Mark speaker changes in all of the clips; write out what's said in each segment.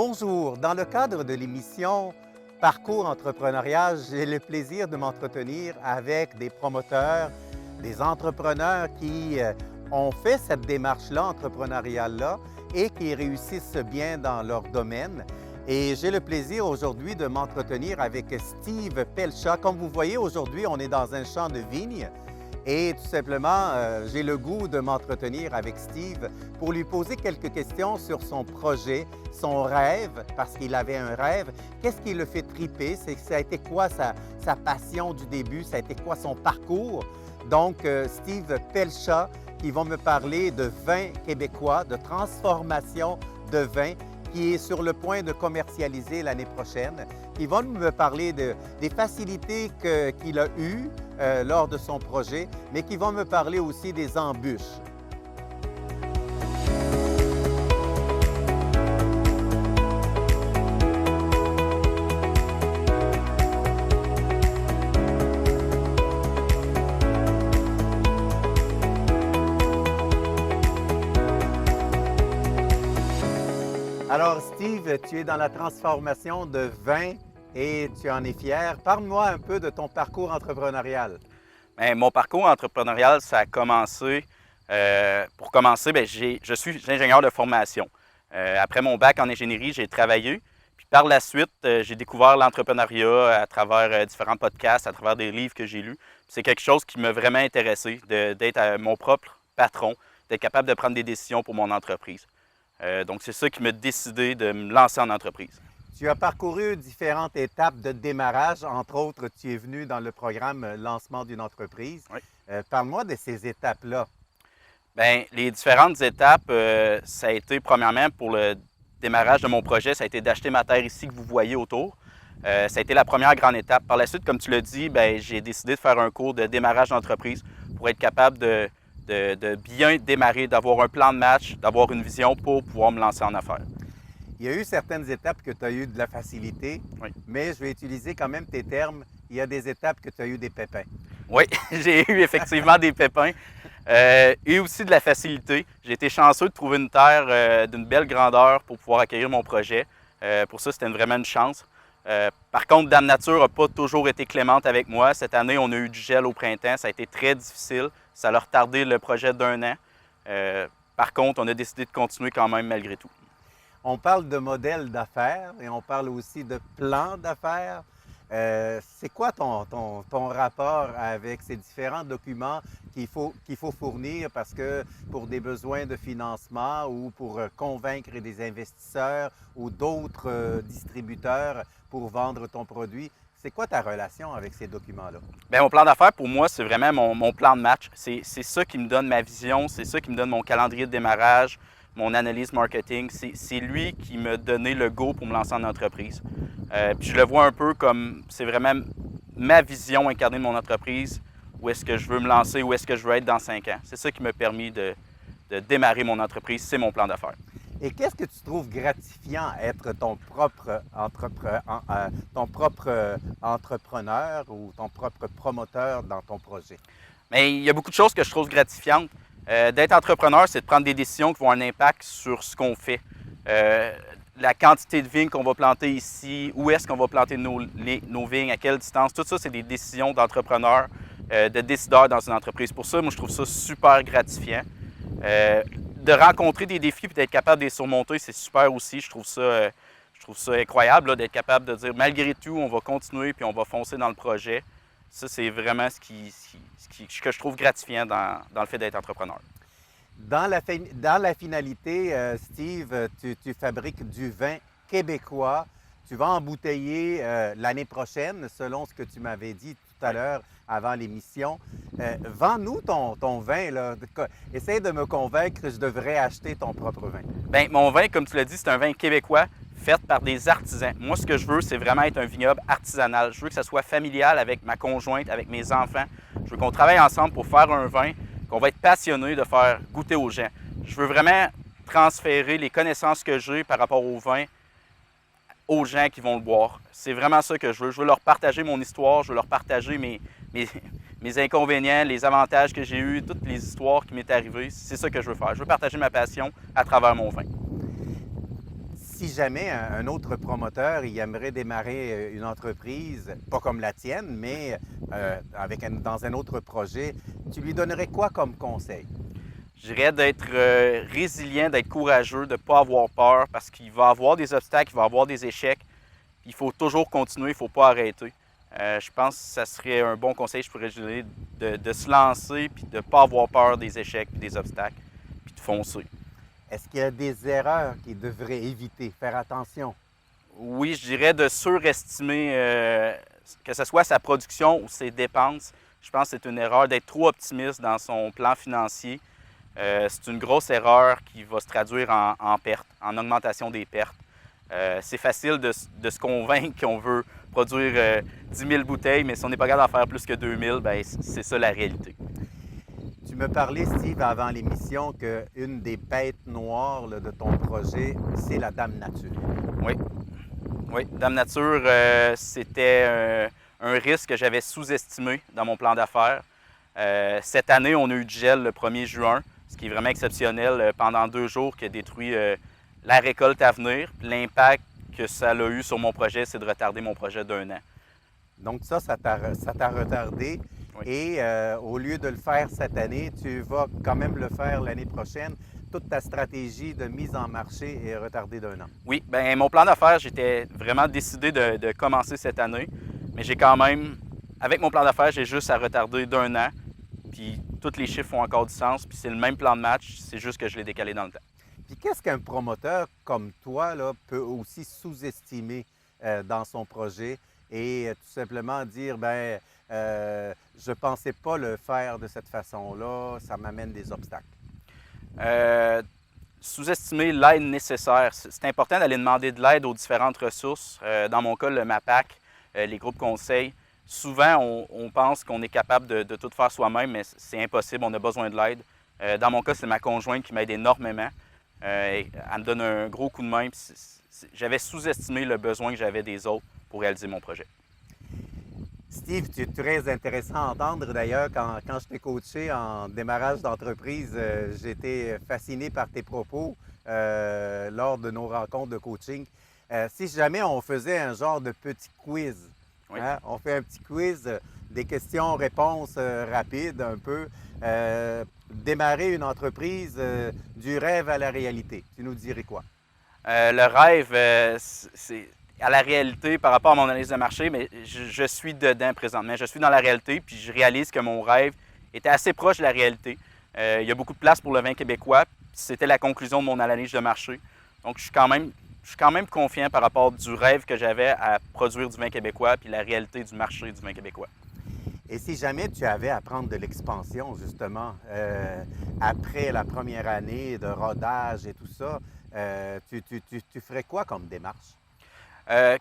Speaker 1: Bonjour, dans le cadre de l'émission Parcours entrepreneurial, j'ai le plaisir de m'entretenir avec des promoteurs, des entrepreneurs qui ont fait cette démarche-là, entrepreneuriale-là, et qui réussissent bien dans leur domaine. Et j'ai le plaisir aujourd'hui de m'entretenir avec Steve Pelcha. Comme vous voyez, aujourd'hui, on est dans un champ de vignes. Et tout simplement, j'ai le goût de m'entretenir avec Steve pour lui poser quelques questions sur son projet, son rêve, parce qu'il avait un rêve. Qu'est-ce qui le fait triper? Ça a été quoi sa passion du début? Ça a été quoi son parcours? Donc, Steve Pelcha, qui va me parler de vin québécois, de transformation de vin, qui est sur le point de commercialiser l'année prochaine. Il va me parler des facilités qu'il a eues lors de son projet, mais qui va me parler aussi des embûches. Alors Steve, tu es dans la transformation de vin et tu en es fier. Parle-moi un peu de ton parcours entrepreneurial.
Speaker 2: Bien, mon parcours entrepreneurial, ça a commencé, pour commencer, je suis ingénieur de formation. Après mon bac en ingénierie, j'ai travaillé. Puis par la suite, j'ai découvert l'entrepreneuriat à travers différents podcasts, à travers des livres que j'ai lus. C'est quelque chose qui m'a vraiment intéressé, d'être mon propre patron, d'être capable de prendre des décisions pour mon entreprise. Donc, c'est ça qui m'a décidé de me lancer en entreprise.
Speaker 1: Tu as parcouru différentes étapes de démarrage. Entre autres, tu es venu dans le programme Lancement d'une entreprise.
Speaker 2: Oui.
Speaker 1: Parle-moi de ces étapes-là.
Speaker 2: Bien, les différentes étapes, ça a été, premièrement, pour le démarrage de mon projet, ça a été d'acheter ma terre ici que vous voyez autour. Ça a été la première grande étape. Par la suite, comme tu l'as dit, j'ai décidé de faire un cours de démarrage d'entreprise pour être capable de bien démarrer, d'avoir un plan de match, d'avoir une vision pour pouvoir me lancer en affaires.
Speaker 1: Il y a eu certaines étapes que tu as eu de la facilité,
Speaker 2: Oui.
Speaker 1: mais je vais utiliser quand même tes termes. Il y a des étapes que tu as eu des pépins.
Speaker 2: Oui, j'ai eu effectivement des pépins et aussi de la facilité. J'ai été chanceux de trouver une terre d'une belle grandeur pour pouvoir accueillir mon projet. Pour ça, c'était vraiment une chance. Par contre, Dame Nature n'a pas toujours été clémente avec moi. Cette année, on a eu du gel au printemps. Ça a été très difficile. Ça a retardé le projet d'1 an. Par contre, on a décidé de continuer quand même malgré tout.
Speaker 1: On parle de modèle d'affaires et on parle aussi de plan d'affaires. C'est quoi ton rapport avec ces différents documents qu'il faut fournir parce que pour des besoins de financement ou pour convaincre des investisseurs ou d'autres distributeurs pour vendre ton produit, c'est quoi ta relation avec ces documents-là?
Speaker 2: Bien, mon plan d'affaires, pour moi, c'est vraiment mon plan de match. C'est ça qui me donne ma vision, c'est ça qui me donne mon calendrier de démarrage, mon analyse marketing. C'est lui qui m'a donné le go pour me lancer en entreprise. Puis je le vois un peu comme, c'est vraiment ma vision incarnée de mon entreprise, où est-ce que je veux me lancer, où est-ce que je veux être dans 5 ans. C'est ça qui m'a permis de démarrer mon entreprise, c'est mon plan d'affaires.
Speaker 1: Et qu'est-ce que tu trouves gratifiant à être ton propre entrepreneur ou ton propre promoteur dans ton projet?
Speaker 2: Mais il y a beaucoup de choses que je trouve gratifiantes. D'être entrepreneur, c'est de prendre des décisions qui vont avoir un impact sur ce qu'on fait. La quantité de vignes qu'on va planter ici, où est-ce qu'on va planter nos vignes, à quelle distance, tout ça, c'est des décisions d'entrepreneurs, de décideurs dans une entreprise. Pour ça, moi, je trouve ça super gratifiant. De rencontrer des défis et d'être capable de les surmonter, c'est super aussi. Je trouve ça incroyable d'être capable de dire malgré tout, on va continuer puis on va foncer dans le projet. Ça, c'est vraiment ce que je trouve gratifiant dans le fait d'être entrepreneur.
Speaker 1: Dans la finalité, Steve, tu fabriques du vin québécois. Tu vas embouteiller l'année prochaine, selon ce que tu m'avais dit tout à l'heure avant l'émission. Vends-nous ton vin, là. Essaye de me convaincre que je devrais acheter ton propre vin.
Speaker 2: Bien, mon vin, comme tu l'as dit, c'est un vin québécois fait par des artisans. Moi, ce que je veux, c'est vraiment être un vignoble artisanal. Je veux que ça soit familial avec ma conjointe, avec mes enfants. Je veux qu'on travaille ensemble pour faire un vin qu'on va être passionné de faire goûter aux gens. Je veux vraiment transférer les connaissances que j'ai par rapport au vin aux gens qui vont le boire. C'est vraiment ça que je veux. Je veux leur partager mon histoire, je veux leur partager mes inconvénients, les avantages que j'ai eus, toutes les histoires qui m'est arrivées. C'est ça que je veux faire. Je veux partager ma passion à travers mon vin.
Speaker 1: si jamais un autre promoteur, il aimerait démarrer une entreprise, pas comme la tienne, mais dans un autre projet, tu lui donnerais quoi comme conseil?
Speaker 2: Je dirais d'être résilient, d'être courageux, de ne pas avoir peur parce qu'il va y avoir des obstacles, il va y avoir des échecs. Il faut toujours continuer, il ne faut pas arrêter. Je pense que ça serait un bon conseil, je pourrais donner, de se lancer puis de ne pas avoir peur des échecs et des obstacles, puis de foncer.
Speaker 1: Est-ce qu'il y a des erreurs qu'il devrait éviter, faire attention?
Speaker 2: Oui, je dirais de surestimer que ce soit sa production ou ses dépenses. Je pense que c'est une erreur d'être trop optimiste dans son plan financier. C'est une grosse erreur qui va se traduire en perte, en augmentation des pertes. C'est facile de se convaincre qu'on veut produire 10 000 bouteilles, mais si on n'est pas capable d'en faire plus que 2 000, bien, c'est ça la réalité.
Speaker 1: Tu me parlais, Steve, avant l'émission, qu'une des bêtes noires là, de ton projet, c'est la Dame Nature.
Speaker 2: Oui. Oui, Dame Nature, c'était un risque que j'avais sous-estimé dans mon plan d'affaires. Cette année, on a eu du gel le 1er juin, ce qui est vraiment exceptionnel pendant 2 jours qui a détruit la récolte à venir. L'impact que ça a eu sur mon projet, c'est de retarder mon projet d'1 an.
Speaker 1: Donc ça t'a retardé.
Speaker 2: Oui.
Speaker 1: Et au lieu de le faire cette année, tu vas quand même le faire l'année prochaine. Toute ta stratégie de mise en marché est retardée d'1 an.
Speaker 2: Oui, bien, mon plan d'affaires, j'étais vraiment décidé de commencer cette année. Mais j'ai quand même, avec mon plan d'affaires, j'ai juste à retarder d'1 an. Puis tous les chiffres font encore du sens. Puis c'est le même plan de match, c'est juste que je l'ai décalé dans le temps.
Speaker 1: Puis qu'est-ce qu'un promoteur comme toi là, peut aussi sous-estimer dans son projet et tout simplement dire, ben je ne pensais pas le faire de cette façon-là, ça m'amène des obstacles?
Speaker 2: Sous-estimer l'aide nécessaire. C'est important d'aller demander de l'aide aux différentes ressources. Dans mon cas, le MAPAC, les groupes conseils. Souvent, on pense qu'on est capable de tout faire soi-même, mais c'est impossible, on a besoin de l'aide. Dans mon cas, c'est ma conjointe qui m'aide énormément. Elle me donne un gros coup de main. J'avais sous-estimé le besoin que j'avais des autres pour réaliser mon projet.
Speaker 1: Steve, tu es très intéressant à entendre. D'ailleurs, quand je t'ai coaché en démarrage d'entreprise, j'ai été fasciné par tes propos lors de nos rencontres de coaching. Si jamais on faisait un genre de petit quiz,
Speaker 2: Oui.
Speaker 1: hein? On fait un petit quiz, des questions-réponses rapides un peu. Démarrer une entreprise du rêve à la réalité. Tu nous dirais quoi?
Speaker 2: Le rêve, c'est à la réalité par rapport à mon analyse de marché, mais je suis dedans présentement. Je suis dans la réalité, puis je réalise que mon rêve était assez proche de la réalité. Il y a beaucoup de place pour le vin québécois. C'était la conclusion de mon analyse de marché. Donc, je suis quand même confiant par rapport du rêve que j'avais à produire du vin québécois puis la réalité du marché du vin québécois.
Speaker 1: Et si jamais tu avais à prendre de l'expansion, justement, après la première année de rodage et tout ça, tu ferais quoi comme démarche?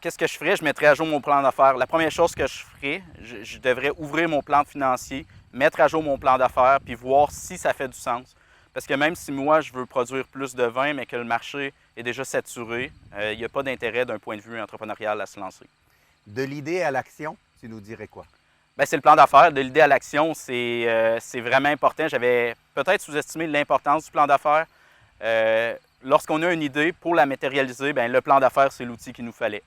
Speaker 2: Qu'est-ce que je ferais? Je mettrais à jour mon plan d'affaires. La première chose que je ferais, je devrais ouvrir mon plan financier, mettre à jour mon plan d'affaires, puis voir si ça fait du sens. Parce que même si moi, je veux produire plus de vin, mais que le marché est déjà saturé, il n'y a pas d'intérêt d'un point de vue entrepreneurial à se lancer.
Speaker 1: De l'idée à l'action, tu nous dirais quoi?
Speaker 2: Bien, c'est le plan d'affaires. De l'idée à l'action, c'est vraiment important. J'avais peut-être sous-estimé l'importance du plan d'affaires. Lorsqu'on a une idée, pour la matérialiser, bien, le plan d'affaires, c'est l'outil qu'il nous fallait.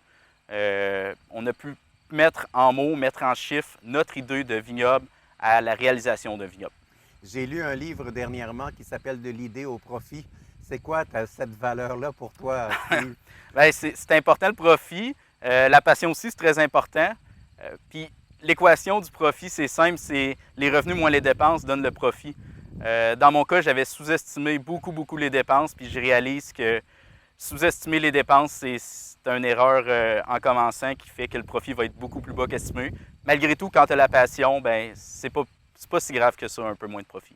Speaker 2: On a pu mettre en mots, mettre en chiffres notre idée de vignoble à la réalisation d'un vignoble.
Speaker 1: J'ai lu un livre dernièrement qui s'appelle « De l'idée au profit ». C'est quoi cette valeur-là pour toi, Steve?
Speaker 2: Bien, c'est important le profit. La passion aussi, c'est très important. Puis l'équation du profit, c'est simple, c'est les revenus moins les dépenses donnent le profit. Dans mon cas, j'avais sous-estimé beaucoup les dépenses, puis je réalise que sous-estimer les dépenses, c'est une erreur en commençant qui fait que le profit va être beaucoup plus bas qu'estimé. Malgré tout, quand tu as la passion, ben c'est pas si grave que ça, un peu moins de profit.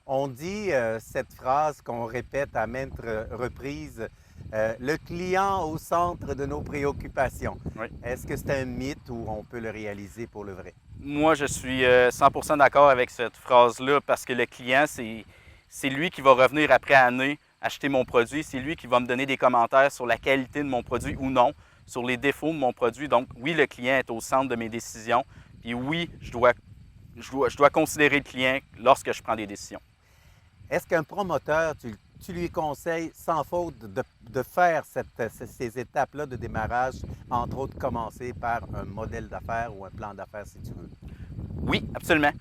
Speaker 1: On dit cette phrase qu'on répète à maintes reprises, le client au centre de nos préoccupations.
Speaker 2: Oui.
Speaker 1: Est-ce que c'est un mythe ou on peut le réaliser pour le vrai?
Speaker 2: Moi, je suis 100% d'accord avec cette phrase-là parce que le client, c'est lui qui va revenir après année acheter mon produit. C'est lui qui va me donner des commentaires sur la qualité de mon produit ou non, sur les défauts de mon produit. Donc, oui, le client est au centre de mes décisions. Puis oui, je dois considérer le client lorsque je prends des décisions.
Speaker 1: Est-ce qu'un promoteur, tu lui conseilles sans faute de faire ces étapes-là de démarrage, entre autres commencer par un modèle d'affaires ou un plan d'affaires si tu veux?
Speaker 2: Oui, absolument.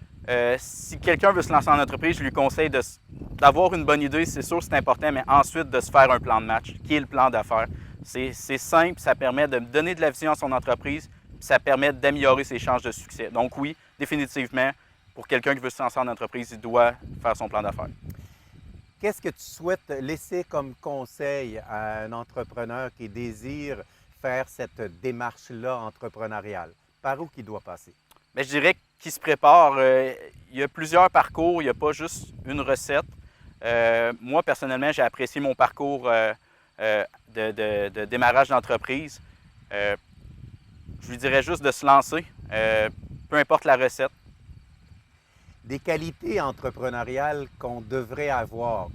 Speaker 2: Si quelqu'un veut se lancer en entreprise, je lui conseille d'avoir une bonne idée, c'est sûr c'est important, mais ensuite de se faire un plan de match, qui est le plan d'affaires. C'est simple, ça permet de donner de la vision à son entreprise, puis ça permet d'améliorer ses chances de succès. Donc oui, définitivement, pour quelqu'un qui veut se lancer en entreprise, il doit faire son plan d'affaires.
Speaker 1: Qu'est-ce que tu souhaites laisser comme conseil à un entrepreneur qui désire faire cette démarche-là entrepreneuriale? Par où qu'il doit passer?
Speaker 2: Bien, je dirais qu'il se prépare. Il y a plusieurs parcours, il n'y a pas juste une recette. Moi, personnellement, j'ai apprécié mon parcours de démarrage d'entreprise. Je lui dirais juste de se lancer, peu importe la recette.
Speaker 1: Des qualités entrepreneuriales qu'on devrait avoir.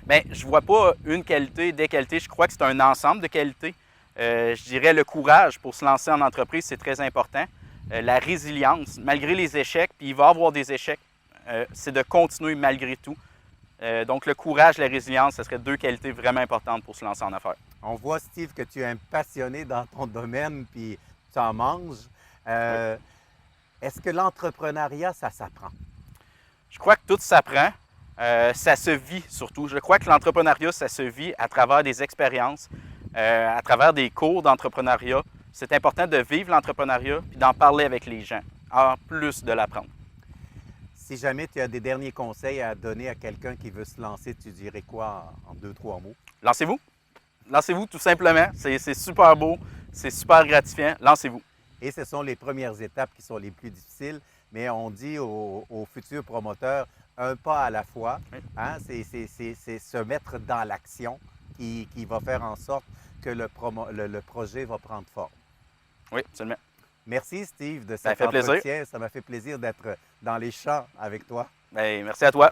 Speaker 2: Bien, je ne vois pas une qualité, des qualités. Je crois que c'est un ensemble de qualités. Je dirais le courage pour se lancer en entreprise, c'est très important. La résilience, malgré les échecs, puis il va y avoir des échecs, c'est de continuer malgré tout. Donc, le courage, la résilience, ce seraient deux qualités vraiment importantes pour se lancer en affaires.
Speaker 1: On voit, Steve, que tu es un passionné dans ton domaine, puis tu en manges.
Speaker 2: Oui.
Speaker 1: Est-ce que l'entrepreneuriat, ça s'apprend?
Speaker 2: Je crois que tout s'apprend. Ça se vit surtout. Je crois que l'entrepreneuriat, ça se vit à travers des expériences, à travers des cours d'entrepreneuriat. C'est important de vivre l'entrepreneuriat et d'en parler avec les gens, en plus de l'apprendre.
Speaker 1: Si jamais tu as des derniers conseils à donner à quelqu'un qui veut se lancer, tu dirais quoi en 2-3 mots?
Speaker 2: Lancez-vous. Lancez-vous tout simplement. C'est super beau, c'est super gratifiant. Lancez-vous.
Speaker 1: Et ce sont les premières étapes qui sont les plus difficiles, mais on dit aux futurs promoteurs, un pas à la fois.
Speaker 2: Oui.
Speaker 1: Hein? C'est se mettre dans l'action qui va faire en sorte que le projet va prendre forme.
Speaker 2: Oui, absolument.
Speaker 1: Merci, Steve, de
Speaker 2: Ça
Speaker 1: cet
Speaker 2: fait plaisir.
Speaker 1: entretien. Ça m'a fait plaisir d'être dans les champs avec toi.
Speaker 2: Bien, merci à toi.